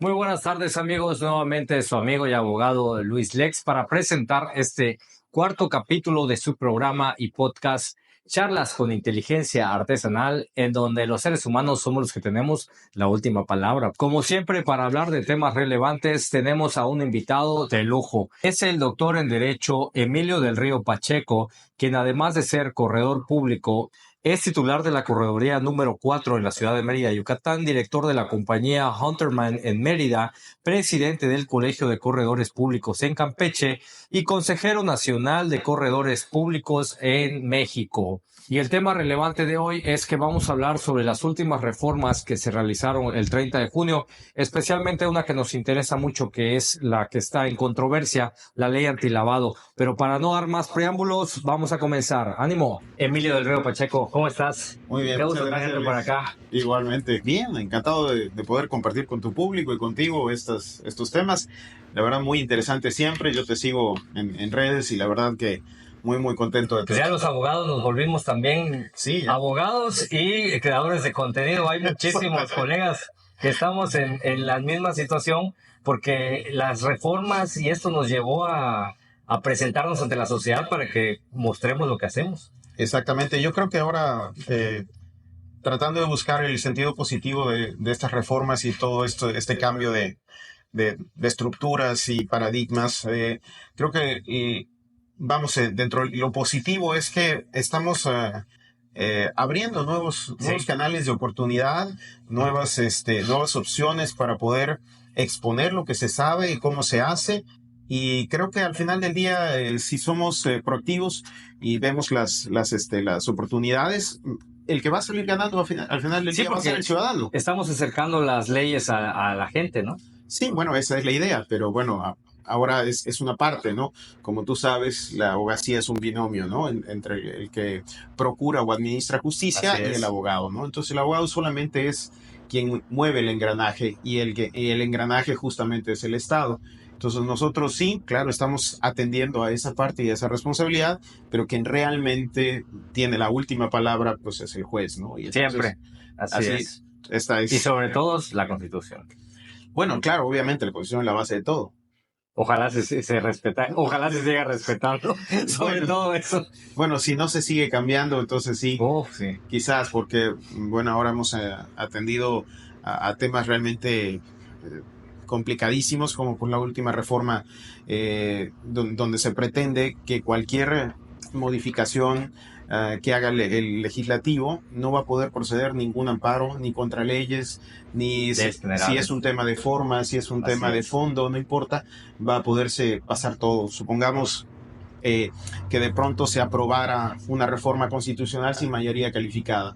Muy buenas tardes, amigos. Nuevamente su amigo y abogado Luis Lex para presentar este cuarto capítulo de su programa y podcast Charlas con Inteligencia Artesanal, en donde los seres humanos somos los que tenemos la última palabra. Como siempre, para hablar de temas relevantes, tenemos a un invitado de lujo. Es el doctor en Derecho Emilio del Río Pacheco, quien además de ser corredor público, es titular de la correduría número 4 en la ciudad de Mérida, Yucatán, director de la compañía Hunterman en Mérida, presidente del Colegio de Corredores Públicos en Campeche y consejero nacional de corredores públicos en México. Y el tema relevante de hoy es que vamos a hablar sobre las últimas reformas que se realizaron el 30 de junio, especialmente una que nos interesa mucho, que es la que está en controversia, la ley antilavado. Pero para no dar más preámbulos, vamos a comenzar. ¡Ánimo! Emilio del Río Pacheco, ¿cómo estás? Muy bien, Qué muchas gusto gracias, tenerte por acá. Igualmente. Bien, encantado de poder compartir con tu público y contigo estos temas. La verdad, muy interesante siempre. Yo te sigo en redes y la verdad que muy contento de Pues ya los abogados nos volvimos también abogados y creadores de contenido. Hay muchísimos colegas que estamos en la misma situación porque las reformas y esto nos llevó a presentarnos ante la sociedad para que mostremos lo que hacemos. Exactamente. Yo creo que ahora, tratando de buscar el sentido positivo de estas reformas y todo este cambio de estructuras y paradigmas, creo que dentro de lo positivo es que estamos abriendo nuevos canales de oportunidad, nuevas opciones para poder exponer lo que se sabe y cómo se hace. Y creo que al final del día, si somos proactivos y vemos las oportunidades, el que va a salir ganando al final del día va a ser el ciudadano. Estamos acercando las leyes a la gente, ¿no? Sí, bueno, esa es la idea, pero bueno, ahora es una parte, ¿no? Como tú sabes, la abogacía es un binomio, ¿no? Entre el que procura o administra justicia y el abogado, ¿no? Entonces el abogado solamente es quien mueve el engranaje y el engranaje justamente es el Estado. Entonces nosotros sí, claro, estamos atendiendo a esa parte y a esa responsabilidad, pero quien realmente tiene la última palabra, pues es el juez, ¿no? Y entonces, siempre, así es. Y sobre todo la Constitución. Bueno, claro, obviamente la Constitución es la base de todo. Ojalá se respeta, ojalá se siga respetando sobre todo eso. Bueno, si no se sigue cambiando, entonces sí, sí. Quizás porque, bueno, ahora hemos atendido a temas realmente complicadísimos, como con la última reforma, donde se pretende que cualquier modificación que haga el legislativo no va a poder proceder ningún amparo, ni contra leyes, ni si es un tema de forma, si es un tema de fondo, no importa, va a poderse pasar todo. Supongamos que de pronto se aprobara una reforma constitucional sin mayoría calificada.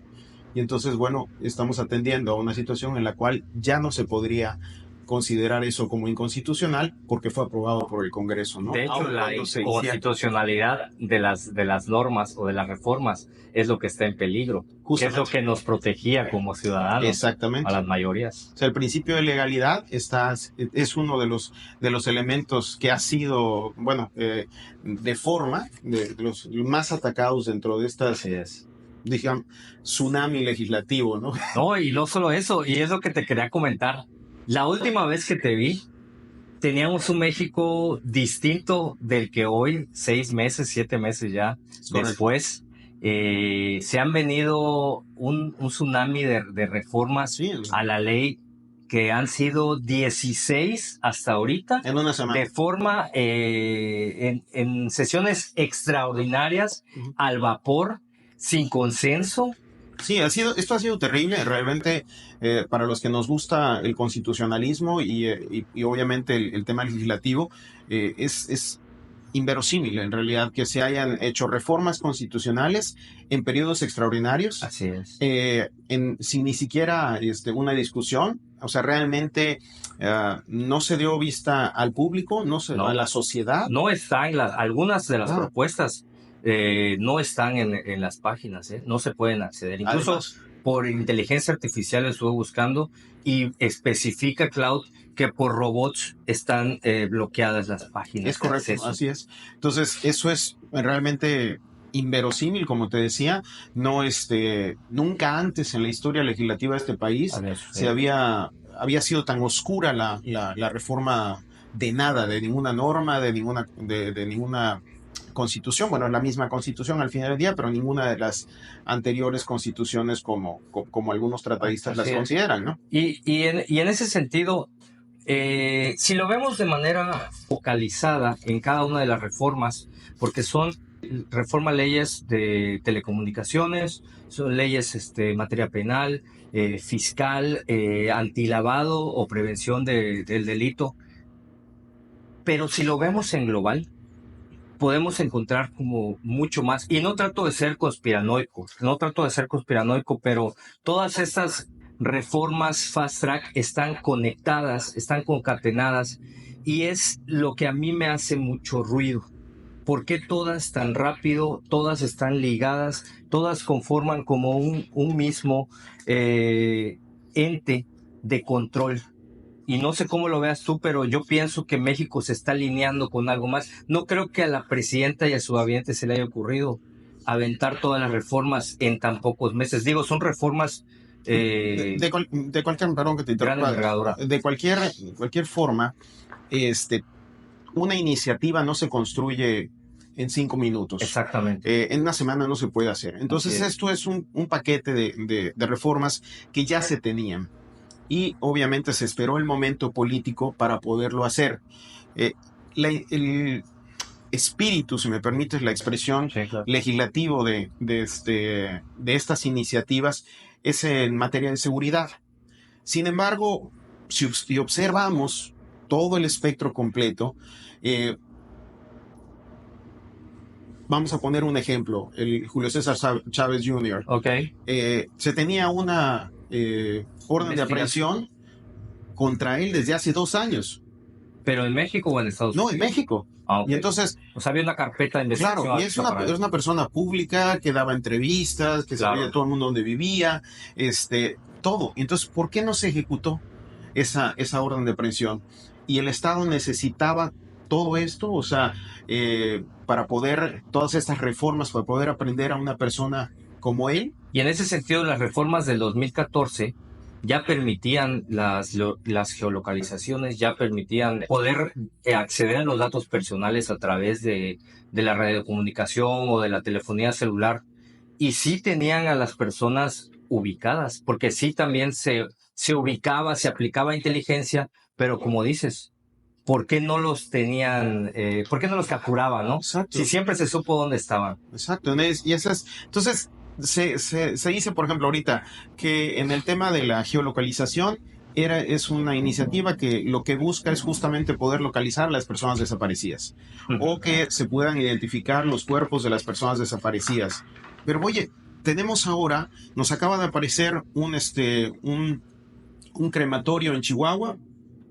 Y entonces, bueno, estamos atendiendo a una situación en la cual ya no se podría considerar eso como inconstitucional porque fue aprobado por el Congreso, ¿no? De hecho, la constitucionalidad de las normas o de las reformas es lo que está en peligro, que es lo que nos protegía como ciudadanos. Exactamente. A las mayorías. O sea, el principio de legalidad es uno de los elementos que ha sido, bueno, de forma de los más atacados dentro de estas, digamos, tsunami legislativo, ¿no? No, y no solo eso, y es lo que te quería comentar. La última vez que te vi, teníamos un México distinto del que hoy, 6 meses, 7 meses ya después, se han venido un tsunami de reformas a la ley que han sido 16 hasta ahorita. En una semana. De forma, en sesiones extraordinarias, al vapor, sin consenso. Sí, esto ha sido terrible, realmente, para los que nos gusta el constitucionalismo y obviamente el tema legislativo, es inverosímil en realidad que se hayan hecho reformas constitucionales en periodos extraordinarios. Así es. Sin ni siquiera una discusión. O sea, realmente no se dio vista al público, a la sociedad. No está en algunas de las propuestas. No están en las páginas, no se pueden acceder. Incluso además, por inteligencia artificial estuve buscando y especifica Cloud que por robots están bloqueadas las páginas. Es correcto, así es. Entonces, eso es realmente inverosímil, como te decía. No, nunca antes en la historia legislativa de este país se había había sido tan oscura la reforma de nada, de ninguna norma, de ninguna constitución. Bueno, es la misma constitución al final del día, pero ninguna de las anteriores constituciones como algunos tratadistas las consideran, ¿no? Y en ese sentido, si lo vemos de manera focalizada en cada una de las reformas, porque son leyes de telecomunicaciones, son leyes materia penal, fiscal, antilavado o prevención del delito, pero si lo vemos en global, podemos encontrar como mucho más. Y no trato de ser conspiranoico, pero todas estas reformas fast track están conectadas, están concatenadas, y es lo que a mí me hace mucho ruido. ¿Por qué todas tan rápido? Todas están ligadas, todas conforman como un mismo ente de control. Y no sé cómo lo veas tú, pero yo pienso que México se está alineando con algo más. No creo que a la presidenta y a su gabinete se le haya ocurrido aventar todas las reformas en tan pocos meses. Digo, son reformas de cualquier, perdón que te interrumpa, de cualquier forma, una iniciativa no se construye en 5 minutos. Exactamente. En una semana no se puede hacer. Entonces, esto es un paquete de reformas que ya se tenían. Y obviamente se esperó el momento político para poderlo hacer. El espíritu, si me permites la expresión, sí, claro, legislativo de estas iniciativas es en materia de seguridad. Sin embargo, si observamos todo el espectro completo, vamos a poner un ejemplo, el Julio César Chávez Jr. Okay. Se tenía una orden de aprehensión contra él desde hace 2 años. ¿Pero en México o en Estados Unidos? No, en México. Ah, okay. Y entonces... O sea, había una carpeta de investigación. Claro, y es una persona pública que daba entrevistas, que claro, sabía todo el mundo dónde vivía, todo. Entonces, ¿por qué no se ejecutó esa orden de aprehensión? Y el Estado necesitaba todo esto, o sea, para poder, todas estas reformas, para poder aprender a una persona como él. Y en ese sentido, las reformas del 2014 ya permitían las geolocalizaciones, ya permitían poder acceder a los datos personales a través de la radiocomunicación o de la telefonía celular. Y sí tenían a las personas ubicadas, porque sí también se ubicaba, se aplicaba inteligencia, pero como dices, ¿por qué no los tenían, por qué no los capturaban, no? Exacto. Si siempre se supo dónde estaban. Exacto. Y esas, entonces, se dice, por ejemplo, ahorita que en el tema de la geolocalización es una iniciativa que lo que busca es justamente poder localizar a las personas desaparecidas o que se puedan identificar los cuerpos de las personas desaparecidas. Pero oye, tenemos ahora, nos acaba de aparecer un crematorio en Chihuahua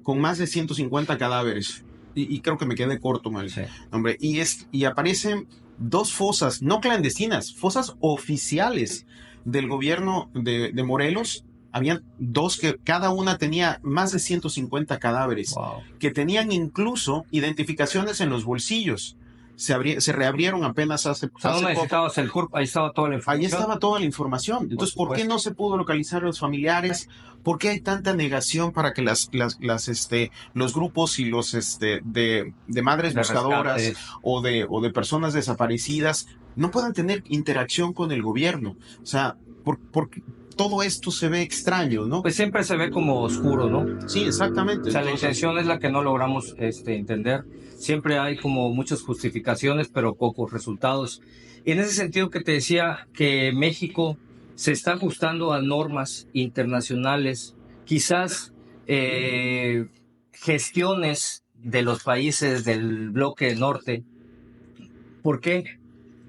con más de 150 cadáveres. Y creo que me quedé corto, mal. Sí. Hombre, y aparecen 2 fosas, no clandestinas, fosas oficiales del gobierno de Morelos. Habían 2 que cada una tenía más de 150 cadáveres, wow, que tenían incluso identificaciones en los bolsillos. Se reabrieron apenas hace poco. El CURP, ahí estaba toda la información. Ahí estaba toda la información. Entonces, ¿por qué no se pudo localizar a los familiares? ¿Por qué hay tanta negación para que los grupos y los de madres buscadoras o de personas desaparecidas no puedan tener interacción con el gobierno? O sea, porque todo esto se ve extraño, ¿no? Pues siempre se ve como oscuro, ¿no? Sí, exactamente. O sea, la intención es la que no logramos entender. Siempre hay como muchas justificaciones, pero pocos resultados. Y en ese sentido que te decía que México se está ajustando a normas internacionales, quizás gestiones de los países del bloque norte. ¿Por qué?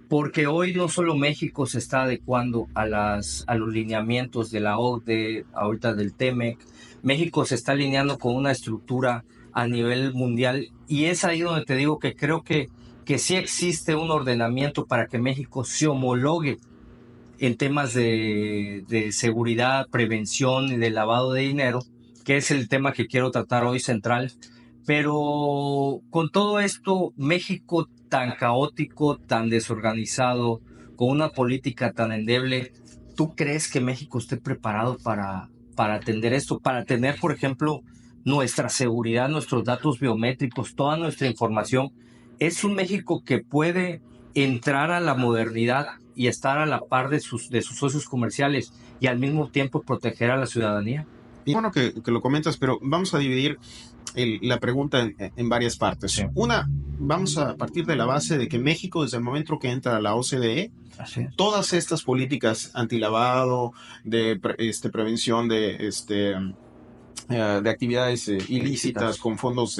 Porque hoy no solo México se está adecuando a los lineamientos de la OCDE, ahorita del TEMEC. México se está alineando con una estructura a nivel mundial, y es ahí donde te digo que creo que sí existe un ordenamiento para que México se homologue en temas de seguridad, prevención y de lavado de dinero, que es el tema que quiero tratar hoy central. Pero con todo esto, México tan caótico, tan desorganizado, con una política tan endeble, ¿tú crees que México esté preparado para para atender esto, para tener, por ejemplo, nuestra seguridad, nuestros datos biométricos, toda nuestra información? ¿Es un México que puede entrar a la modernidad y estar a la par de sus socios comerciales y al mismo tiempo proteger a la ciudadanía? Y bueno que lo comentas, pero vamos a dividir la pregunta en varias partes. Sí. Una, vamos a partir de la base de que México, desde el momento que entra a la OCDE, todas estas políticas antilavado, de prevención de actividades ilícitas con fondos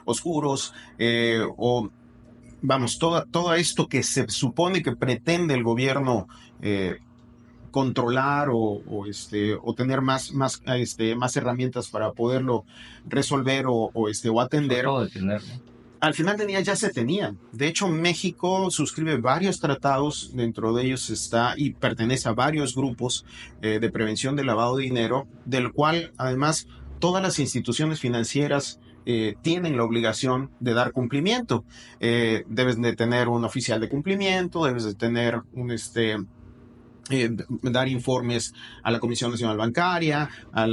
oscuros, o vamos, todo esto que se supone que pretende el gobierno controlar o tener más herramientas para poderlo resolver o atender. Al final del día ya se tenían. De hecho, México suscribe varios tratados, dentro de ellos está y pertenece a varios grupos de prevención del lavado de dinero, del cual además todas las instituciones financieras tienen la obligación de dar cumplimiento. Debes de tener un oficial de cumplimiento, debes de tener dar informes a la Comisión Nacional Bancaria, a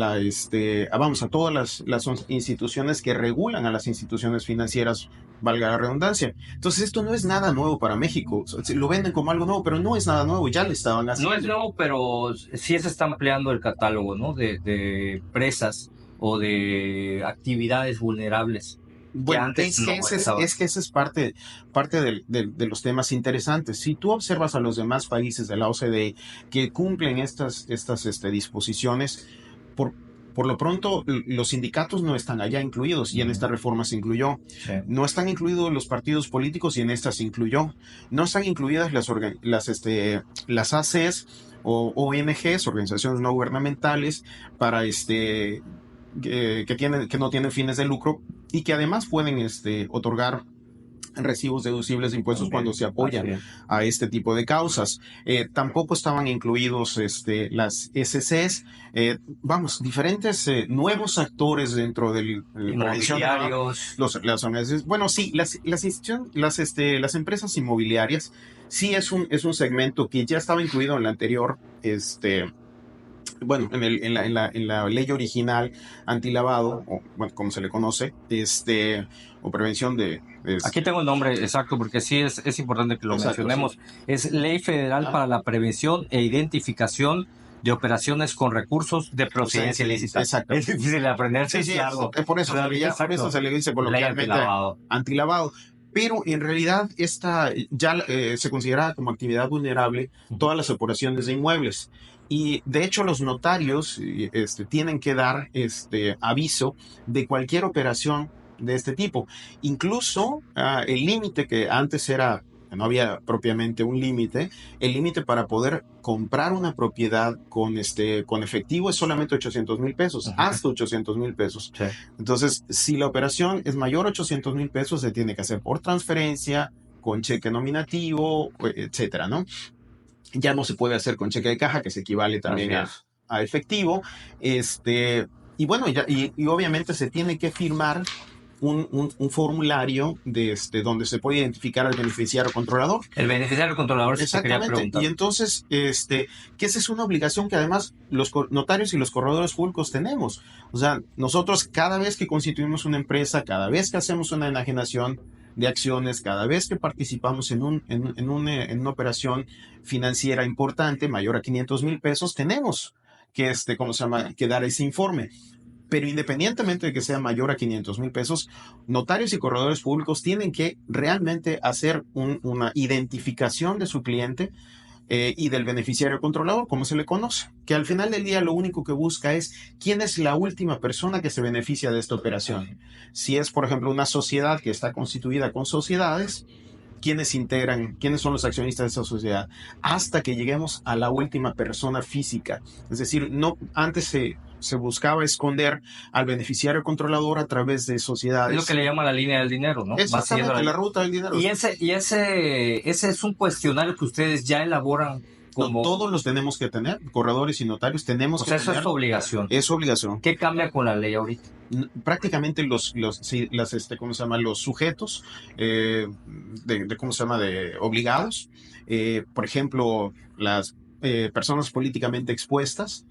todas las instituciones que regulan a las instituciones financieras, valga la redundancia. Entonces esto no es nada nuevo para México. Lo venden como algo nuevo, pero no es nada nuevo, ya lo estaban haciendo. No es nuevo, pero sí se está ampliando el catálogo, ¿no? de empresas o de actividades vulnerables. Bueno, es que esa es parte de los temas interesantes. Si tú observas a los demás países de la OCDE que cumplen estas disposiciones, por lo pronto los sindicatos no están allá incluidos y en esta reforma se incluyó. Sí. No están incluidos los partidos políticos y en esta se incluyó. No están incluidas las ACs o ONGs, organizaciones no gubernamentales, para que no tienen fines de lucro y que además pueden otorgar recibos deducibles de impuestos cuando se apoyan a este tipo de causas. Tampoco estaban incluidos las SCs, diferentes nuevos actores dentro del inmobiliarios. Las empresas inmobiliarias sí es un segmento que ya estaba incluido en la anterior en la ley original antilavado, como se le conoce, o prevención de... Aquí tengo el nombre exacto porque sí es importante que lo mencionemos. Sí. Es Ley Federal para la Prevención e Identificación de Operaciones con Recursos de Procedencia Ilícita. Exacto. Es difícil de aprender. Sí, es por eso se le dice coloquialmente antilavado. Pero en realidad esta ya se considera como actividad vulnerable todas las operaciones de inmuebles. Y de hecho los notarios tienen que dar aviso de cualquier operación de este tipo. Incluso el límite que antes no había propiamente un límite, el límite para poder comprar una propiedad con efectivo es solamente 800,000 pesos, hasta 800,000 pesos. Sí. Entonces, si la operación es mayor a 800,000 pesos, se tiene que hacer por transferencia, con cheque nominativo, etcétera, ¿no? Ya no se puede hacer con cheque de caja, que se equivale también a efectivo. Y bueno, y obviamente se tiene que firmar un formulario donde se puede identificar al beneficiario controlador. El beneficiario controlador, si se quería preguntar. Y entonces, que esa es una obligación que además los notarios y los corredores públicos tenemos. O sea, nosotros cada vez que constituimos una empresa, cada vez que hacemos una enajenación de acciones, cada vez que participamos en una operación financiera importante, mayor a 500,000 pesos, tenemos que, que dar ese informe. Pero independientemente de que sea mayor a 500,000 pesos, notarios y corredores públicos tienen que realmente hacer una identificación de su cliente y del beneficiario controlador, como se le conoce, que al final del día lo único que busca es quién es la última persona que se beneficia de esta operación. Si es, por ejemplo, una sociedad que está constituida con sociedades, quiénes son los accionistas de esa sociedad, hasta que lleguemos a la última persona física. Es decir, no antes se buscaba esconder al beneficiario controlador a través de sociedades. Es lo que le llama la línea del dinero, ¿no? Exactamente, la ruta del dinero. Y ese es un cuestionario que ustedes ya elaboran. No, todos los tenemos que tener, corredores y notarios tenemos que tener. Eso es obligación. Es obligación. ¿Qué cambia con la ley ahorita? Prácticamente los sujetos de obligados, por ejemplo, las personas políticamente expuestas,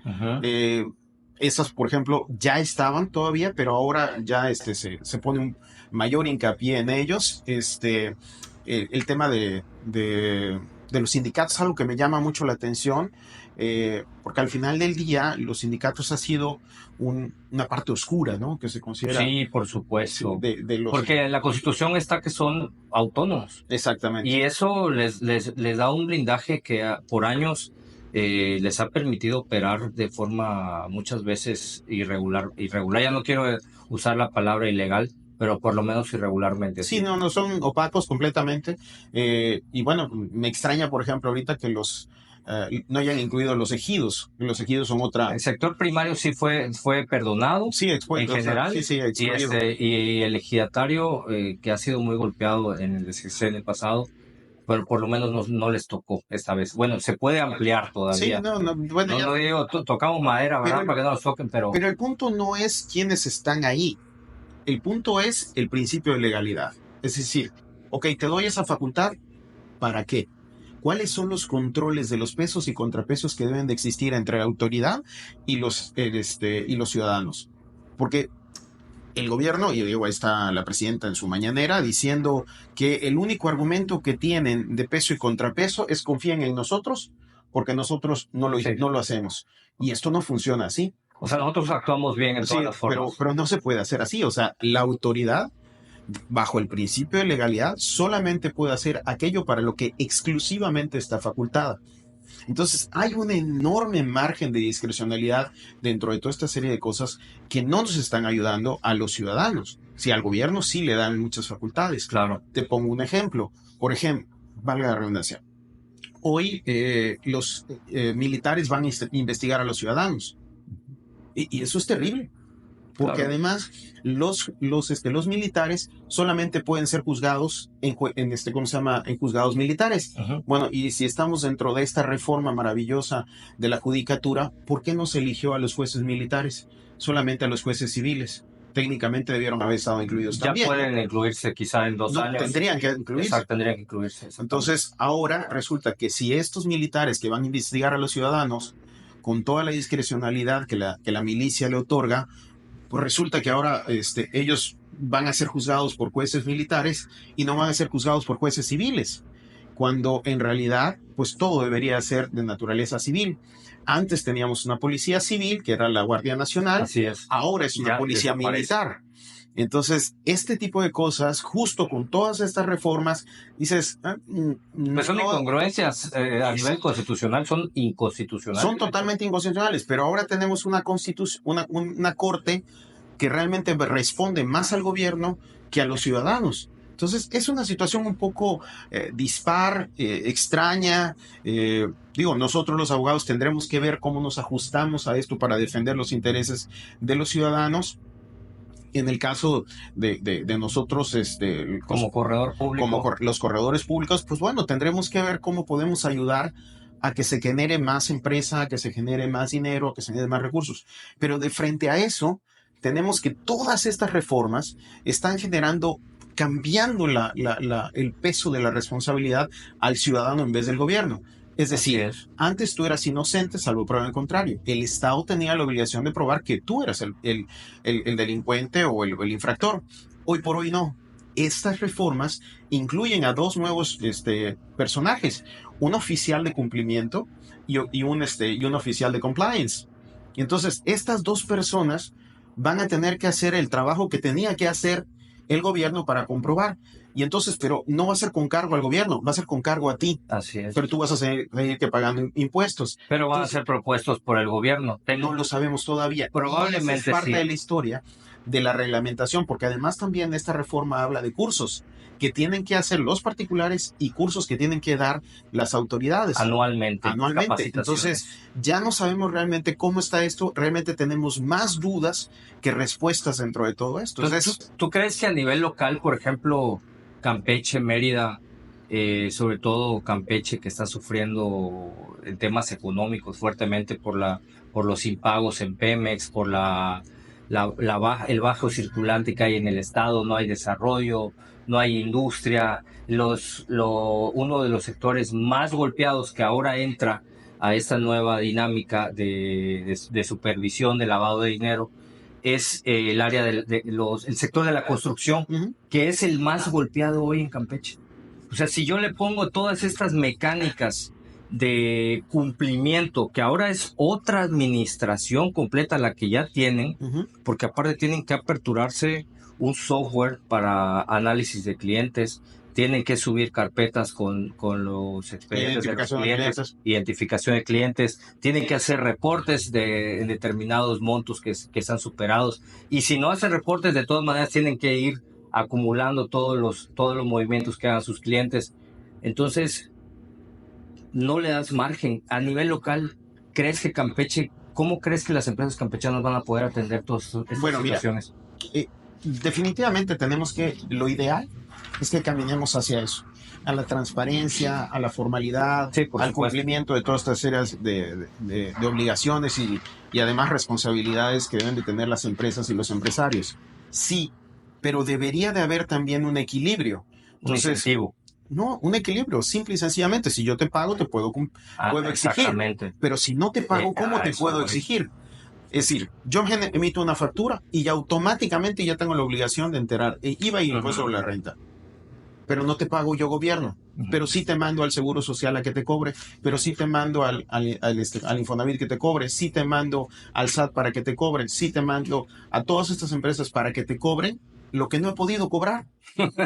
Esas, por ejemplo, ya estaban todavía, pero ahora ya se pone un mayor hincapié en ellos. El tema de los sindicatos es algo que me llama mucho la atención, porque al final del día los sindicatos ha sido una parte oscura, ¿no? Que se considera Sí, por sí, supuesto. de los... Porque en la Constitución está que son autónomos. Exactamente. Y eso les da un blindaje que por años les ha permitido operar de forma muchas veces irregular. Irregular, ya no quiero usar la palabra ilegal, pero por lo menos irregularmente, Sí, sí. no, no son opacos completamente. Y bueno, me extraña, por ejemplo, ahorita que no hayan incluido los ejidos. Los ejidos son otra. El sector primario sí fue perdonado Sí, en o sea, sí, general, sí, y excluido. y el ejidatario que ha sido muy golpeado en el sexenio pasado, pero por lo menos no les tocó esta vez. Bueno, se puede ampliar Sí, todavía. no, no, bueno, No, ya. no digo, tocamos madera, Pero, ¿verdad? Para que no nos toquen, pero pero el punto no es quiénes están ahí. El punto es el principio de legalidad. Es decir, ok, te doy esa facultad, ¿para qué? ¿Cuáles son los controles de los pesos y contrapesos que deben de existir entre la autoridad y los ciudadanos? Porque el gobierno, y digo, ahí está la presidenta en su mañanera diciendo que el único argumento que tienen de peso y contrapeso es confíen en nosotros porque nosotros sí. no lo hacemos. Y esto no funciona así. O sea, nosotros actuamos bien en todas Sí, las formas. pero no se puede hacer así. O sea, la autoridad, bajo el principio de legalidad, solamente puede hacer aquello para lo que exclusivamente está facultada. Entonces, hay un enorme margen de discrecionalidad dentro de toda esta serie de cosas que no nos están ayudando a los ciudadanos. Si al gobierno sí le dan muchas facultades. Claro. Te pongo un ejemplo. Por ejemplo, valga la redundancia. Hoy los militares van a investigar a los ciudadanos. Y eso es terrible. Porque Claro. además los militares solamente pueden ser juzgados ¿cómo se llama? En juzgados militares. Ujú. Bueno, y si estamos dentro de esta reforma maravillosa de la judicatura, ¿por qué no se eligió a los jueces militares? Solamente a los jueces civiles. Técnicamente debieron haber estado incluidos Ya también. pueden incluirse quizá en 2 No, años. tendrían que incluirse. Exacto, tendrían que incluirse. Entonces, ahora resulta que si estos militares que van a investigar a los ciudadanos, con toda la discrecionalidad que la milicia le otorga, pues resulta que ahora ellos van a ser juzgados por jueces militares y no van a ser juzgados por jueces civiles, cuando en realidad pues todo debería ser de naturaleza civil. Antes teníamos una policía civil, que era la Guardia Nacional. Así es. Ahora es una Ya policía desaparece. militar. Entonces, este tipo de cosas, justo con todas estas reformas, dices... Pues son incongruencias a nivel constitucional, son inconstitucionales. Son totalmente inconstitucionales, pero ahora tenemos una corte que realmente responde más al gobierno que a los ciudadanos. Entonces, es una situación un poco dispar, extraña. Digo, nosotros los abogados tendremos que ver cómo nos ajustamos a esto para defender los intereses de los ciudadanos. En el caso de nosotros, como corredor público, como los corredores públicos, pues bueno, tendremos que ver cómo podemos ayudar a que se genere más empresa, a que se genere más dinero, a que se genere más recursos. Pero de frente a eso, tenemos que todas estas reformas están generando, cambiando el peso de la responsabilidad al ciudadano en vez del gobierno. Es decir, antes tú eras inocente salvo prueba en contrario. El Estado tenía la obligación de probar que tú eras el delincuente o el infractor. Hoy por hoy no. Estas reformas incluyen a dos nuevos personajes, un oficial de cumplimiento y un oficial de compliance. Y entonces estas dos personas van a tener que hacer el trabajo que tenía que hacer el gobierno para comprobar. Y entonces, pero no va a ser con cargo al gobierno, va a ser con cargo a ti. Así es. Pero tú vas a seguir que pagando impuestos. Pero van a ser propuestos por el gobierno. No lo sabemos todavía. Probablemente es parte sí. de la historia de la reglamentación, porque además también esta reforma habla de cursos que tienen que hacer los particulares y cursos que tienen que dar las autoridades. Anualmente. Entonces, ya no sabemos realmente cómo está esto. Realmente tenemos más dudas que respuestas dentro de todo esto. Entonces, ¿tú crees que a nivel local, por ejemplo, Campeche, Mérida, sobre todo Campeche, que está sufriendo en temas económicos fuertemente por los impagos en Pemex, por el bajo circulante que hay en el estado, no hay desarrollo, no hay industria, uno de los sectores más golpeados que ahora entra a esta nueva dinámica de supervisión de lavado de dinero es el área el sector de la construcción, que es el más golpeado hoy en Campeche. O sea, si yo le pongo todas estas mecánicas de cumplimiento, que ahora es otra administración completa la que ya tienen, porque aparte tienen que aperturarse un software para análisis de clientes, tienen que subir carpetas con los expedientes de los clientes, identificación de clientes, tienen que hacer reportes de determinados montos que están superados, y si no hacen reportes, de todas maneras tienen que ir acumulando todos los movimientos que hagan sus clientes. Entonces, no le das margen. A nivel local, ¿crees que Campeche, cómo crees que las empresas campechanas van a poder atender todas estas situaciones? Mira, definitivamente lo ideal es que caminemos hacia eso, a la transparencia, a la formalidad, al cumplimiento de todas estas series de obligaciones y además responsabilidades que deben de tener las empresas y los empresarios. Sí, pero debería de haber también un equilibrio. Entonces, un incentivo. No, un equilibrio, simple y sencillamente. Si yo te pago, te puedo exigir. Pero si no te pago, ¿cómo te puedo exigir? Es decir, yo emito una factura y automáticamente ya tengo la obligación de enterar IVA y impuesto sobre la renta. Pero no te pago yo, gobierno. Pero sí te mando al Seguro Social a que te cobre, pero sí te mando al Infonavit que te cobre, sí te mando al SAT para que te cobren, sí te mando a todas estas empresas para que te cobren lo que no he podido cobrar.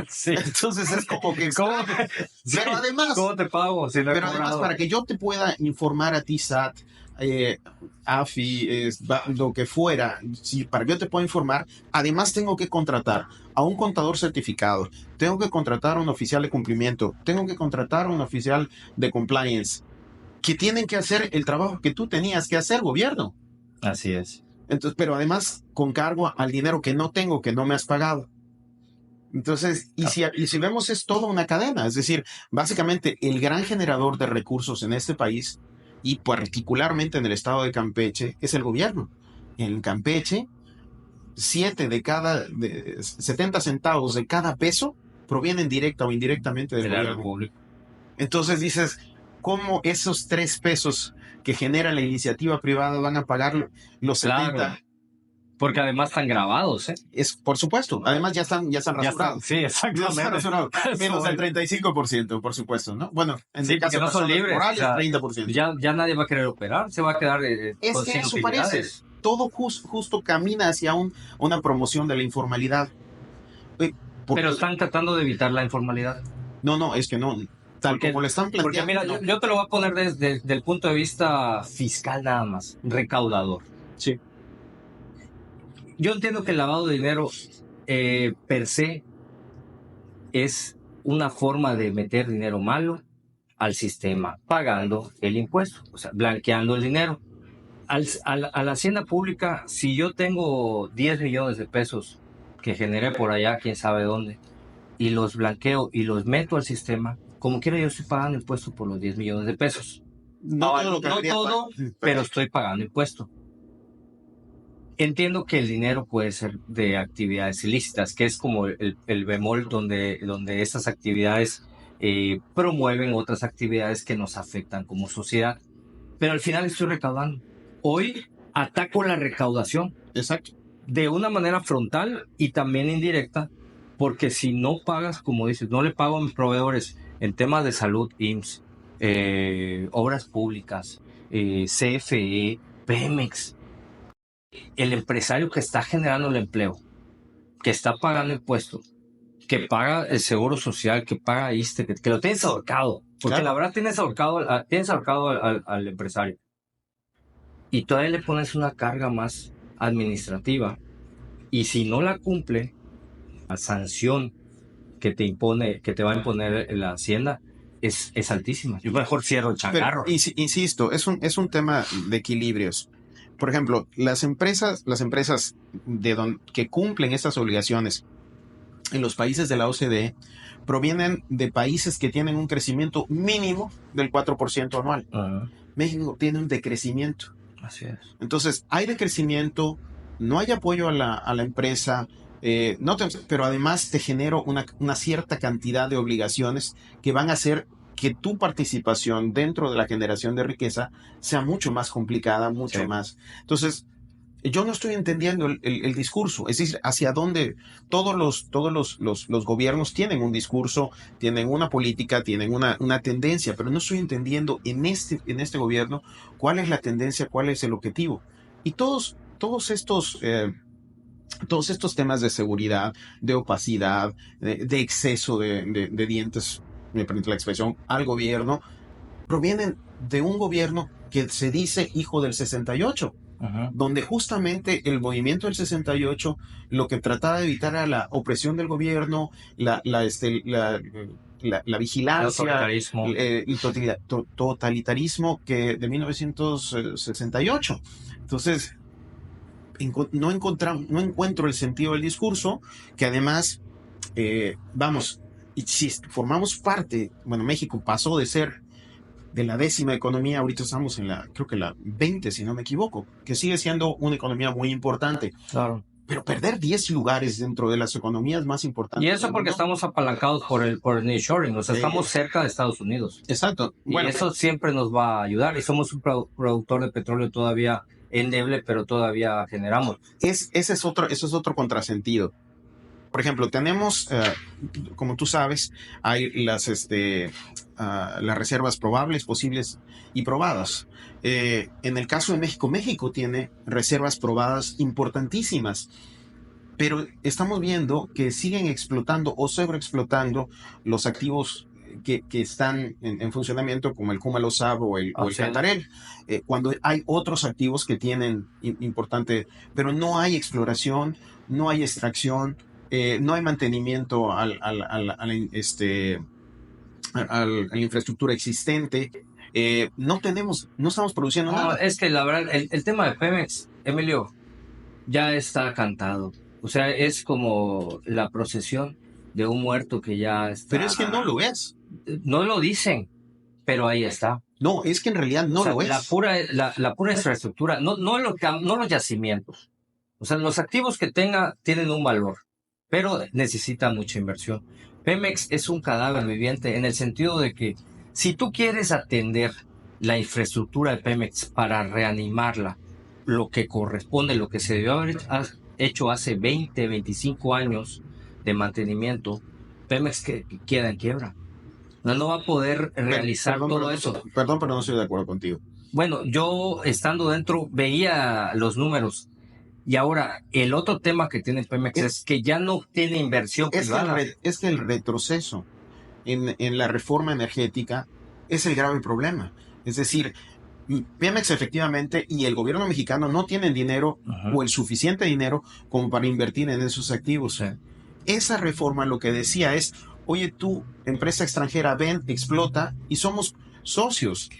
Sí. Entonces es como que... Pero además... ¿Cómo te pago si no he Pero además, para que yo te pueda informar a ti, SAT, AFI, lo que fuera, para que yo te pueda informar, además tengo que contratar a un contador certificado, tengo que contratar a un oficial de cumplimiento, tengo que contratar a un oficial de compliance, que tienen que hacer el trabajo que tú tenías que hacer, gobierno. Así es. Entonces, pero además con cargo al dinero que no tengo, que no me has pagado. Entonces, y si vemos, es toda una cadena. Es decir, básicamente el gran generador de recursos en este país, y particularmente en el estado de Campeche, es el gobierno. En Campeche, 70 centavos de cada peso provienen directa o indirectamente del gobierno público. Entonces dices, ¿cómo esos 3 pesos que genera la iniciativa privada van a pagar los 70? Claro. Porque además están grabados, ¿eh? Por supuesto. Además ya están rasurados. Sí, exactamente. Menos el 35%, por supuesto, ¿no? Bueno, en sí, porque no son libres. Morales, 30%. Ya nadie va a querer operar, se va a quedar con sin eso utilidades. Todo justo camina hacia una promoción de la informalidad. Pero están tratando de evitar la informalidad. No, es que no. Como lo están planteando. Porque mira, yo te lo voy a poner desde el punto de vista fiscal nada más, recaudador. Sí. Yo entiendo que el lavado de dinero per se es una forma de meter dinero malo al sistema, pagando el impuesto, o sea, blanqueando el dinero. A la hacienda pública, si yo tengo 10 millones de pesos que generé por allá, quién sabe dónde, y los blanqueo y los meto al sistema, como quiera yo estoy pagando impuesto por los 10 millones de pesos. No todo, pero estoy pagando impuesto. Entiendo que el dinero puede ser de actividades ilícitas, que es como el bemol donde estas actividades promueven otras actividades que nos afectan como sociedad. Pero al final estoy recaudando. Hoy ataco la recaudación. Exacto. De una manera frontal y también indirecta, porque si no pagas, como dices, no le pago a mis proveedores en temas de salud, IMSS, obras públicas, CFE, Pemex, el empresario que está generando el empleo, que está pagando impuestos, que paga el seguro social, que paga ISSSTE, que lo tienes ahorcado, porque claro, la verdad tienes ahorcado al empresario. Y todavía le pones una carga más administrativa, y si no la cumple, la sanción que te va a imponer la Hacienda es altísima. Yo mejor cierro el changarro. Pero, insisto, es un tema de equilibrios. Por ejemplo, las empresas que cumplen estas obligaciones en los países de la OCDE provienen de países que tienen un crecimiento mínimo del 4% anual. México tiene un decrecimiento. Así es. Entonces, hay decrecimiento, no hay apoyo a la empresa, pero además te genero una cierta cantidad de obligaciones que van a hacer que tu participación dentro de la generación de riqueza sea mucho más complicada, mucho más. Entonces, yo no estoy entendiendo el discurso, es decir, hacia dónde todos los gobiernos tienen un discurso, tienen una política, tienen una tendencia, pero no estoy entendiendo en este gobierno cuál es la tendencia, cuál es el objetivo. Y todos estos temas de seguridad, de opacidad, de exceso de dientes, me permite la expresión, al gobierno, provienen de un gobierno que se dice hijo del 68. Ajá. Donde justamente el movimiento del 68 lo que trataba de evitar era la opresión del gobierno, la vigilancia, el totalitarismo de 1968. Entonces, no encuentro el sentido del discurso, que además, y si formamos parte, México pasó de ser de la 10ª economía, ahorita estamos creo que la 20, si no me equivoco, que sigue siendo una economía muy importante. Claro. Pero perder 10 lugares dentro de las economías más importantes. Y eso porque estamos apalancados por el nearshoring, o sea, estamos cerca de Estados Unidos. Exacto. Y eso siempre nos va a ayudar, y somos un productor de petróleo todavía endeble, pero todavía generamos. Ese es otro contrasentido. Por ejemplo, tenemos, como tú sabes, hay las reservas probables, posibles y probadas. En el caso de México tiene reservas probadas importantísimas, pero estamos viendo que siguen explotando o sobreexplotando los activos que están en funcionamiento, como el Cumalozab o el Cantarell, cuando hay otros activos que tienen importante, pero no hay exploración, no hay extracción, no hay mantenimiento a la infraestructura existente. No estamos produciendo nada. Es que la verdad, el tema de Pemex, Emilio, ya está cantado. O sea, es como la procesión de un muerto que ya está. Pero es que no lo es. No lo dicen, pero ahí está. No, es que en realidad no lo es. La pura infraestructura, no los yacimientos. O sea, los activos que tienen un valor, pero necesita mucha inversión. Pemex es un cadáver viviente en el sentido de que si tú quieres atender la infraestructura de Pemex para reanimarla, lo que corresponde, lo que se debió haber hecho hace 20, 25 años de mantenimiento, Pemex queda en quiebra. No va a poder realizar todo eso. Perdón, pero no estoy de acuerdo contigo. Bueno, yo estando dentro veía los números. Y ahora, el otro tema que tiene Pemex es que ya no tiene inversión privada. Es que el retroceso en la reforma energética es el grave problema. Es decir, Pemex efectivamente y el gobierno mexicano no tienen dinero o el suficiente dinero como para invertir en esos activos. Sí. Esa reforma lo que decía es, oye, tú, empresa extranjera, ven, explota y somos socios.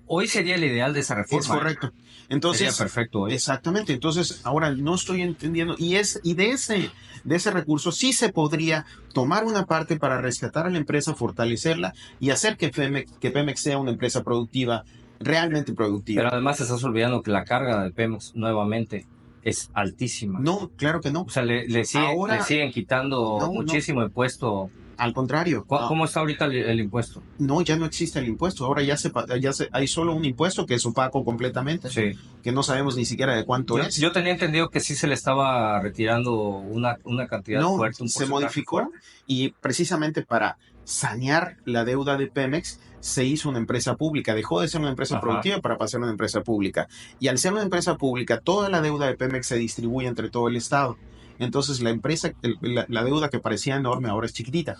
Hoy sería el ideal de esa reforma. Es correcto. Entonces, sería perfecto. Exactamente. Entonces, ahora no estoy entendiendo. Y de ese recurso sí se podría tomar una parte para rescatar a la empresa, fortalecerla y hacer que Pemex sea una empresa productiva, realmente productiva. Pero además estás olvidando que la carga de Pemex nuevamente es altísima. No, claro que no. O sea, le siguen quitando muchísimo impuesto. Al contrario. ¿Cómo está ahorita el impuesto? No, ya no existe el impuesto. Ahora hay solo un impuesto que es opaco completamente. Sí. Que no sabemos ni siquiera de cuánto es. Yo tenía entendido que sí se le estaba retirando una cantidad fuerte. Se modificó y precisamente para sanear la deuda de Pemex se hizo una empresa pública. Dejó de ser una empresa productiva para pasar a una empresa pública. Y al ser una empresa pública, toda la deuda de Pemex se distribuye entre todo el Estado. Entonces la deuda que parecía enorme ahora es chiquitita.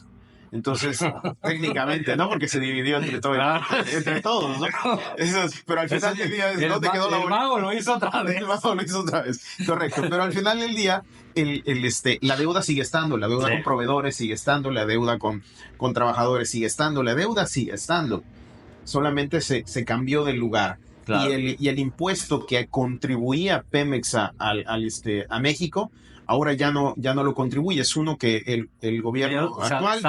Entonces, técnicamente, ¿no? Porque se dividió entre todos, ¿no? Pero al final del día, ¿no te quedó la El mago lo hizo otra vez. El mago lo hizo otra vez, correcto. Pero al final del día, la deuda sigue estando, la deuda con proveedores sigue estando, la deuda con trabajadores sigue estando, la deuda sigue estando. Solamente se cambió de lugar. Claro. Y el impuesto que contribuía Pemex a México, ahora ya no lo contribuye. Es uno que el gobierno actual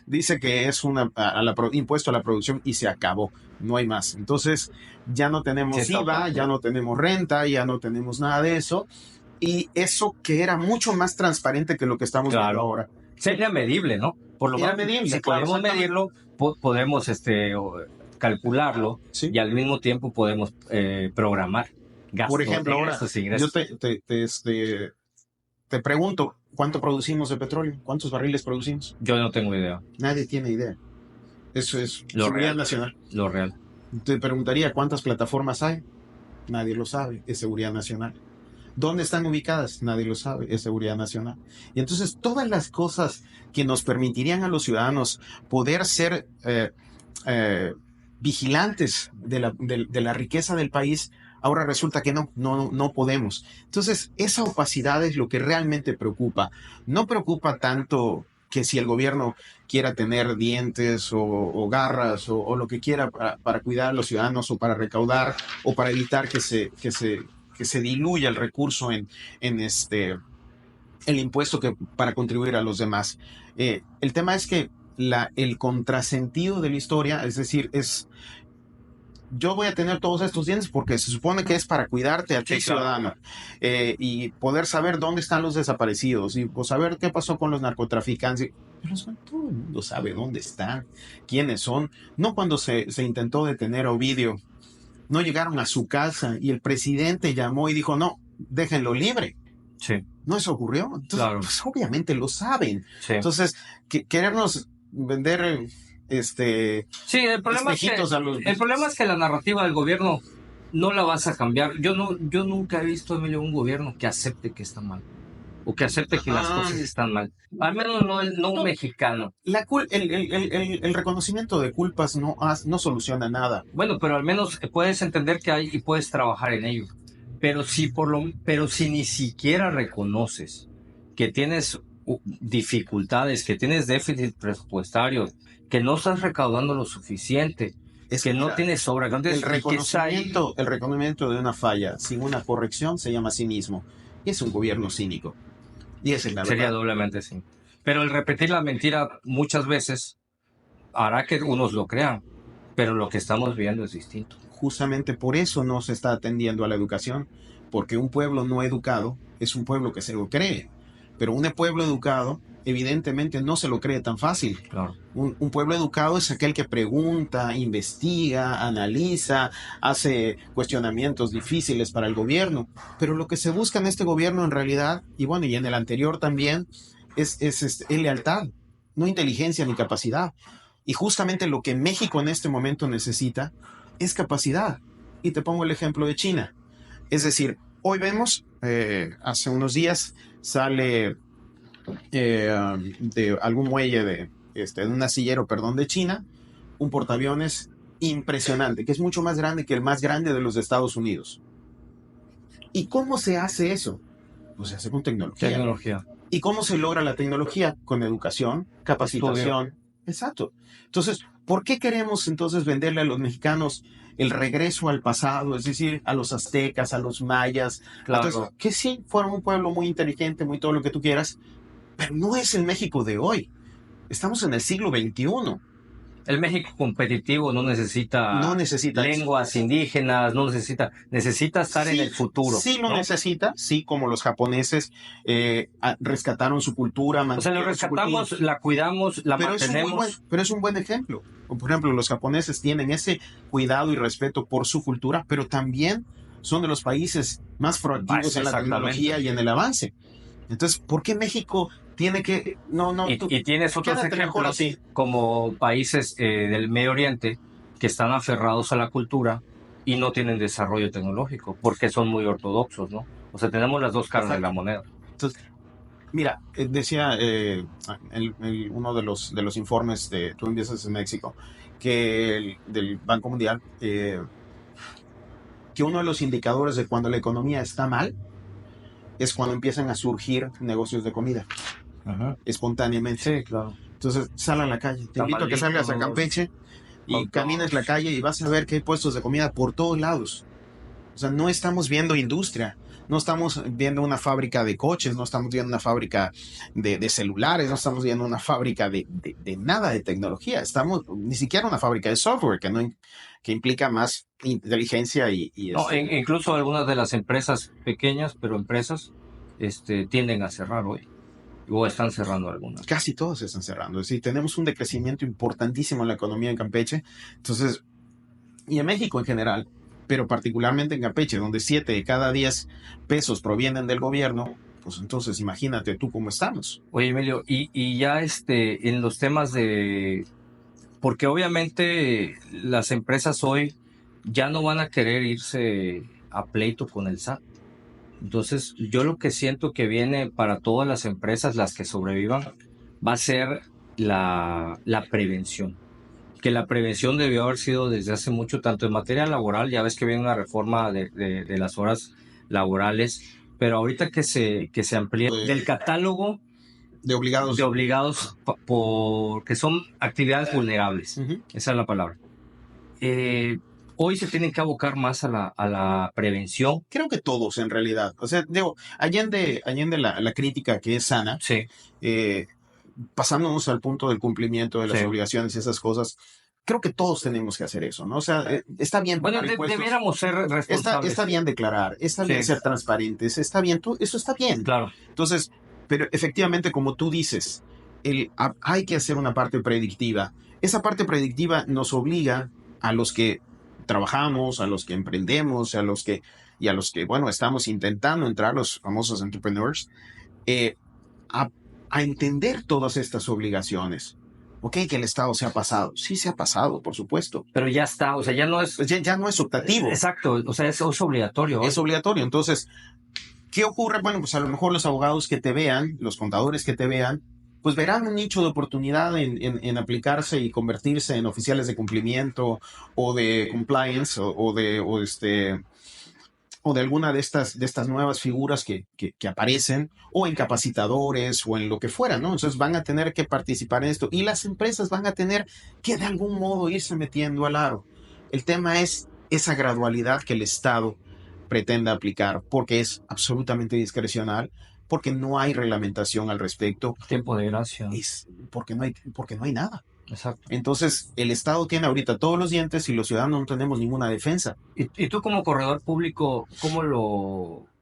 dice que es impuesto a la producción y se acabó. No hay más. Entonces ya no tenemos IVA, ya no tenemos renta, ya no tenemos nada de eso. Y eso que era mucho más transparente que lo que estamos viendo ahora. Sería medible, ¿no? Por lo menos, medible, si podemos medirlo, podemos calcularlo Sí. y al mismo tiempo podemos programar gastos. Por ejemplo, ahora ingresos. yo te pregunto, ¿cuánto producimos de petróleo? ¿Cuántos barriles producimos? Yo no tengo idea. Nadie tiene idea. Eso es Lo seguridad real. nacional. Lo real. Te preguntaría, ¿cuántas plataformas hay? Nadie lo sabe, es seguridad nacional. ¿Dónde están ubicadas? Nadie lo sabe, es seguridad nacional. Y entonces todas las cosas que nos permitirían a los ciudadanos poder ser vigilantes de la riqueza del país, ahora resulta que no podemos. Entonces, esa opacidad es lo que realmente preocupa. No preocupa tanto que si el gobierno quiera tener dientes o garras o lo que quiera para cuidar a los ciudadanos o para recaudar o para evitar que se diluya el recurso en el impuesto para contribuir a los demás. El tema es que el contrasentido de la historia, es decir, yo voy a tener todos estos dientes porque se supone que es para cuidarte a ti, sí, ciudadano, y poder saber dónde están los desaparecidos y pues, saber qué pasó con los narcotraficantes. Pero todo el mundo sabe dónde están, quiénes son. No cuando se intentó detener a Ovidio, no llegaron a su casa y el presidente llamó y dijo, no, déjenlo libre. Sí. ¿No eso ocurrió? Entonces, claro. Pues obviamente lo saben. Sí. Entonces, querernos vender sí, el problema es que la narrativa del gobierno no la vas a cambiar. Yo nunca he visto, Emilio, un gobierno que acepte que está mal o que acepte que las cosas están mal. Al menos no un mexicano. El reconocimiento de culpas no soluciona nada. Bueno, pero al menos puedes entender que hay y puedes trabajar en ello. Pero si ni siquiera reconoces que tienes dificultades, que tienes déficit presupuestario, que no estás recaudando lo suficiente, que no tienes obra. El reconocimiento de una falla sin una corrección se llama cinismo. Y es un gobierno cínico. Y esa es la verdad. Sería doblemente cínico. Pero el repetir la mentira muchas veces hará que unos lo crean. Pero lo que estamos viendo es distinto. Justamente por eso no se está atendiendo a la educación. Porque un pueblo no educado es un pueblo que se lo cree. Pero un pueblo educado evidentemente no se lo cree tan fácil. Claro. Un pueblo educado es aquel que pregunta, investiga, analiza, hace cuestionamientos difíciles para el gobierno. Pero lo que se busca en este gobierno en realidad, y bueno, y en el anterior también, es lealtad, no inteligencia ni capacidad. Y justamente lo que México en este momento necesita es capacidad. Y te pongo el ejemplo de China. Es decir, hoy vemos, hace unos días sale de algún muelle de un astillero, de China, un portaaviones impresionante, que es mucho más grande que el más grande de los de Estados Unidos. ¿Y cómo se hace eso? Pues se hace con tecnología. ¿Y cómo se logra la tecnología? Con educación, capacitación. Estudio. Exacto. Entonces, ¿por qué queremos entonces venderle a los mexicanos el regreso al pasado? Es decir, a los aztecas, a los mayas. Claro. Entonces, que sí, fueron un pueblo muy inteligente, muy todo lo que tú quieras, pero no es el México de hoy. Estamos en el siglo XXI. El México competitivo no necesita lenguas indígenas, necesita estar en el futuro. Sí lo necesita, sí, como los japoneses rescataron su cultura. O sea, lo rescatamos, la cuidamos, la mantenemos. Pero es un buen ejemplo. Por ejemplo, los japoneses tienen ese cuidado y respeto por su cultura, pero también son de los países más proactivos en la tecnología y en el avance. Entonces, ¿por qué México tiene que...? Y tienes otros ejemplos como países del Medio Oriente que están aferrados a la cultura y no tienen desarrollo tecnológico porque son muy ortodoxos, ¿no? O sea, tenemos las dos caras de la moneda. Entonces, mira, decía uno de los informes de Tú empiezas en México, que del Banco Mundial, que uno de los indicadores de cuando la economía está mal es cuando empiezan a surgir negocios de comida. Ajá. Espontáneamente. Sí, claro. Entonces, sal a la calle. Te invito a que salgas a Campeche y camines la calle y vas a ver que hay puestos de comida por todos lados. O sea, no estamos viendo industria, no estamos viendo una fábrica de coches, no estamos viendo una fábrica de celulares, no estamos viendo una fábrica de nada de tecnología. Ni siquiera una fábrica de software que implica más inteligencia incluso algunas de las empresas pequeñas, pero empresas tienden a cerrar hoy. ¿O están cerrando algunas? Casi todas se están cerrando. Es decir, tenemos un decrecimiento importantísimo en la economía en Campeche. Entonces, y en México en general, pero particularmente en Campeche, donde 7 de cada 10 pesos provienen del gobierno, pues entonces imagínate tú cómo estamos. Oye, Emilio, y ya en los temas de... Porque obviamente las empresas hoy ya no van a querer irse a pleito con el SAT. Entonces, yo lo que siento que viene para todas las empresas, las que sobrevivan, va a ser la prevención. Que la prevención debió haber sido desde hace mucho, tanto en materia laboral, ya ves que viene una reforma de las horas laborales, pero ahorita que se amplía del catálogo De obligados. de obligados porque son actividades vulnerables. Ujú. Esa es la palabra. Hoy se tienen que abocar más a la prevención. Creo que todos, en realidad. O sea, digo, allende la crítica que es sana, Sí, pasándonos al punto del cumplimiento de las Sí. obligaciones y esas cosas, creo que todos tenemos que hacer eso, ¿no? O sea, está bien bueno, pagar impuestos, debiéramos ser responsables. está bien declarar, está bien Sí. ser transparentes, está bien, eso está bien. Claro, Entonces, pero efectivamente, como tú dices, hay que hacer una parte predictiva. Esa parte predictiva nos obliga a los que trabajamos, a los que emprendemos, y a los que, bueno, estamos intentando entrar, los famosos entrepreneurs, eh, a, a entender todas estas obligaciones. Ok, que el Estado se ha pasado. Sí se ha pasado, por supuesto. pero ya está, o sea, ya no es... Pues ya no es optativo. Exacto, o sea, es obligatorio. Es obligatorio. Entonces, ¿qué ocurre? Bueno, pues a lo mejor los abogados que te vean, los contadores que te vean, pues verán un nicho de oportunidad en aplicarse y convertirse en oficiales de cumplimiento o de compliance o de alguna de estas nuevas figuras que aparecen, o en capacitadores o en lo que fuera, ¿no? Entonces van a tener que participar en esto y las empresas van a tener que de algún modo irse metiendo al aro. El tema es esa gradualidad que el Estado pretenda aplicar, porque es absolutamente discrecional, porque no hay reglamentación al respecto, Tiempo de gracia. es porque no hay nada. Exacto. Entonces, el Estado tiene ahorita todos los dientes y los ciudadanos no tenemos ninguna defensa. Y tú como corredor público,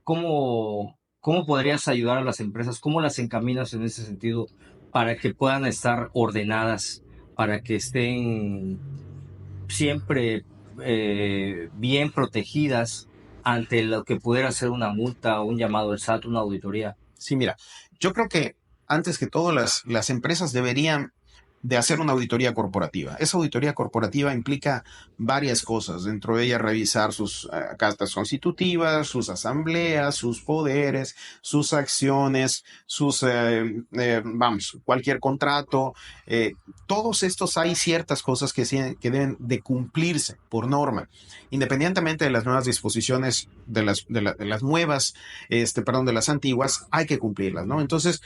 cómo podrías ayudar a las empresas? ¿Cómo las encaminas en ese sentido para que puedan estar ordenadas, para que estén siempre bien protegidas ante lo que pudiera ser una multa, un llamado del SAT, una auditoría? Sí, mira, yo creo que antes que todo las empresas deberían de hacer una auditoría corporativa. Esa auditoría corporativa implica varias cosas, dentro de ella revisar sus cartas constitutivas, sus asambleas, sus poderes, sus acciones, cualquier contrato. Todos estos hay ciertas cosas que deben de cumplirse por norma, independientemente de las nuevas disposiciones de las nuevas, de las antiguas, hay que cumplirlas, ¿no? Entonces,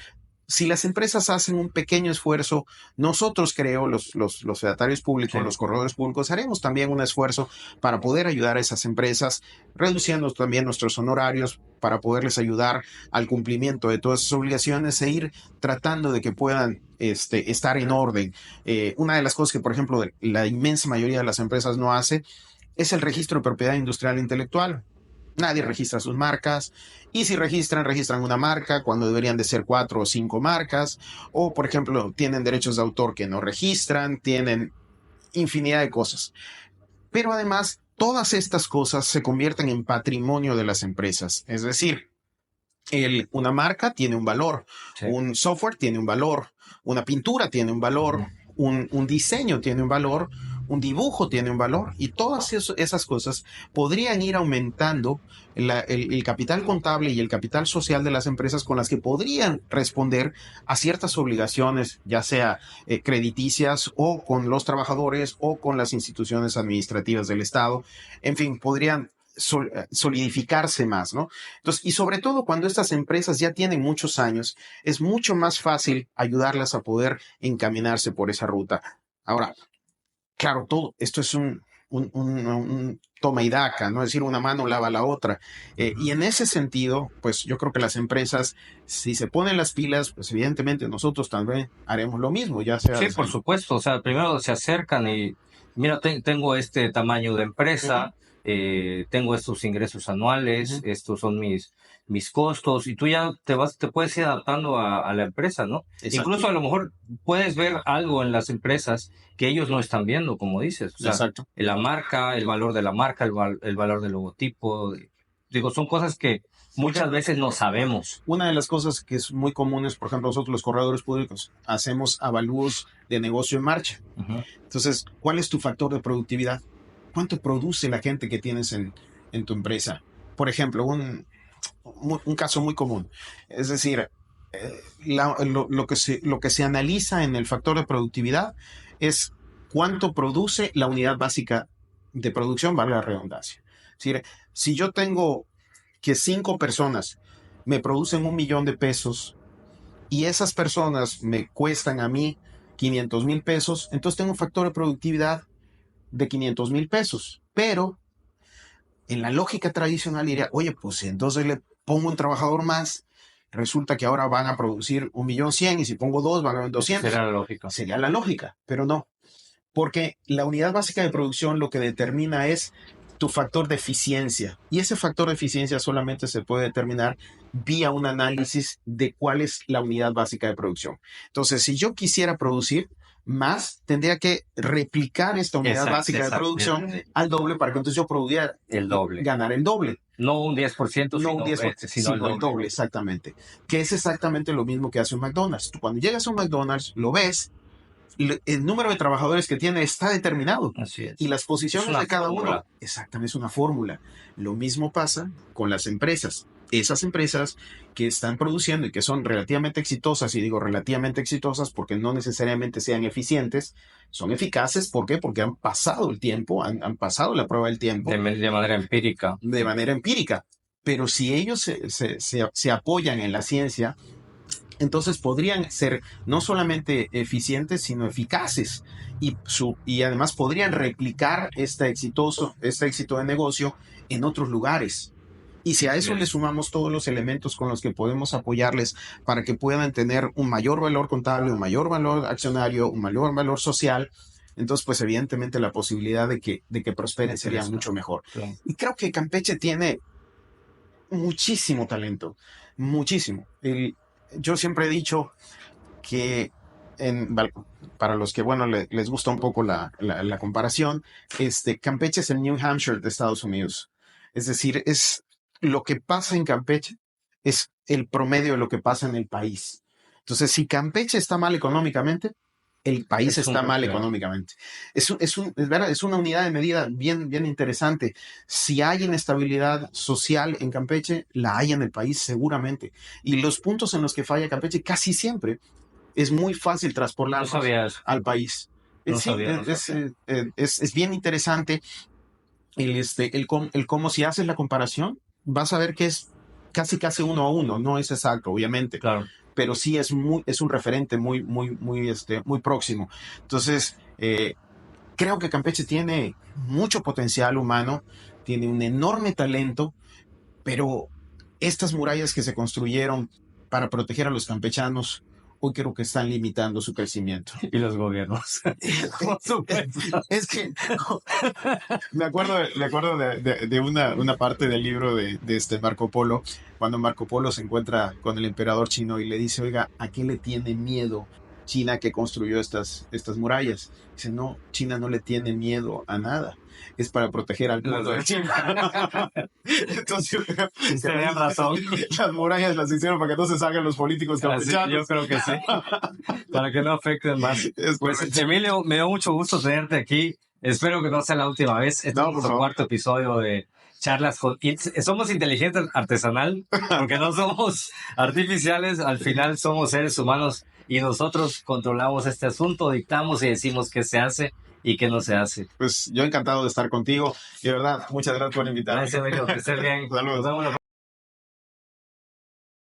si las empresas hacen un pequeño esfuerzo, nosotros, creo, los fedatarios públicos, Sí. los corredores públicos, haremos también un esfuerzo para poder ayudar a esas empresas, reduciendo también nuestros honorarios para poderles ayudar al cumplimiento de todas sus obligaciones e ir tratando de que puedan estar en orden. Una de las cosas que, por ejemplo, la inmensa mayoría de las empresas no hace es el registro de propiedad industrial e intelectual. Nadie registra sus marcas, y si registran una marca cuando deberían de ser 4 o 5 marcas, o por ejemplo tienen derechos de autor que no registran, tienen infinidad de cosas. Pero además, todas estas cosas se convierten en patrimonio de las empresas. Es decir, una marca tiene un valor, Sí. un software tiene un valor, una pintura tiene un valor, un diseño tiene un valor, un dibujo tiene un valor, y todas esas cosas podrían ir aumentando el capital contable y el capital social de las empresas, con las que podrían responder a ciertas obligaciones, ya sea crediticias, o con los trabajadores, o con las instituciones administrativas del Estado. En fin, podrían solidificarse más, ¿no? Entonces, y sobre todo cuando estas empresas ya tienen muchos años, es mucho más fácil ayudarlas a poder encaminarse por esa ruta. Ahora, claro, todo esto es un toma y daca, ¿no? Es decir, una mano lava la otra. Y en ese sentido, pues yo creo que las empresas, si se ponen las pilas, pues evidentemente nosotros también haremos lo mismo, ya sea... Sí, por supuesto. O sea, primero se acercan y, mira, tengo este tamaño de empresa, tengo estos ingresos anuales, estos son mis costos, y tú ya te puedes ir adaptando a la empresa, ¿no? Exacto. Incluso a lo mejor puedes ver algo en las empresas que ellos no están viendo, como dices. O sea, Exacto. la marca, el valor de la marca, el valor del logotipo. Digo, son cosas que muchas veces no sabemos. Una de las cosas que es muy comunes, por ejemplo, nosotros los corredores públicos hacemos avalúos de negocio en marcha. Ujú. Entonces, ¿cuál es tu factor de productividad? ¿Cuánto produce la gente que tienes en tu empresa? Por ejemplo, un caso muy común. Es decir, lo que se analiza en el factor de productividad es cuánto produce la unidad básica de producción, valga la redundancia. Es decir, si yo tengo que 5 personas me producen 1,000,000 de pesos y esas personas me cuestan a mí 500,000 pesos, entonces tengo un factor de productividad de 500,000 pesos. Pero en la lógica tradicional diría, oye, pues entonces le pongo un trabajador más, resulta que ahora van a producir 1,100,000 y si pongo 2 van a haber 200. Será la lógica. Sería la lógica, pero no. Porque la unidad básica de producción lo que determina es tu factor de eficiencia. Y ese factor de eficiencia solamente se puede determinar vía un análisis de cuál es la unidad básica de producción. Entonces, si yo quisiera producir más, tendría que replicar esta unidad básica de producción al doble para que entonces yo pudiera el doble. Ganar el doble. No un 10%, no un 10%, sino el doble, exactamente. Que es exactamente lo mismo que hace un McDonald's. Tú cuando llegas a un McDonald's, lo ves, el número de trabajadores que tiene está determinado. Así es. Y las posiciones de cada uno, exactamente, es una fórmula. Lo mismo pasa con las empresas. Esas empresas que están produciendo y que son relativamente exitosas, y digo relativamente exitosas porque no necesariamente sean eficientes, son eficaces. ¿Por qué? Porque han pasado el tiempo, han pasado la prueba del tiempo. De manera empírica. De manera empírica. Pero si ellos se apoyan en la ciencia, entonces podrían ser no solamente eficientes, sino eficaces. Y además podrían replicar este éxito de negocio en otros lugares. Y si a eso le sumamos todos los elementos con los que podemos apoyarles para que puedan tener un mayor valor contable, un mayor valor accionario, un mayor valor social, entonces pues evidentemente la posibilidad de que prosperen sería mucho mejor. Claro. Y creo que Campeche tiene muchísimo talento, muchísimo. Yo siempre he dicho que para los que les gusta un poco la comparación, Campeche es el New Hampshire de Estados Unidos. Es decir, es lo que pasa en Campeche es el promedio de lo que pasa en el país. Entonces, si Campeche está mal económicamente, el país está mal económicamente. Es verdad, es una unidad de medida bien interesante. Si hay inestabilidad social en Campeche, la hay en el país seguramente. Y los puntos en los que falla Campeche casi siempre es muy fácil transportarlos al país. Es bien interesante el cómo si haces la comparación, vas a ver que es casi 1 a 1, no es exacto, obviamente. Claro. Pero sí es un referente muy próximo. Entonces, creo que Campeche tiene mucho potencial humano, tiene un enorme talento, pero estas murallas que se construyeron para proteger a los campechanos, hoy creo que están limitando su crecimiento. Y los gobiernos. Es que me acuerdo de una parte del libro de Marco Polo, cuando Marco Polo se encuentra con el emperador chino y le dice, oiga, ¿a qué le tiene miedo China que construyó estas murallas? Dice, no, China no le tiene miedo a nada. Es para proteger al pueblo de China. Entonces, tenían razón. Las murallas las hicieron para que no se salgan los políticos campechanos. Yo creo que sí. Para que no afecten más. Pues, Emilio, me dio mucho gusto tenerte aquí. Espero que no sea la última vez. Este es nuestro cuarto episodio de Charlas con... Somos Inteligencia Artesanal, porque no somos artificiales. Al final somos seres humanos y nosotros controlamos este asunto, dictamos y decimos qué se hace y qué no se hace. Pues yo encantado de estar contigo y de verdad, muchas gracias por invitarme. Gracias, Emilio, que estés bien. Saludos. Nos vemos la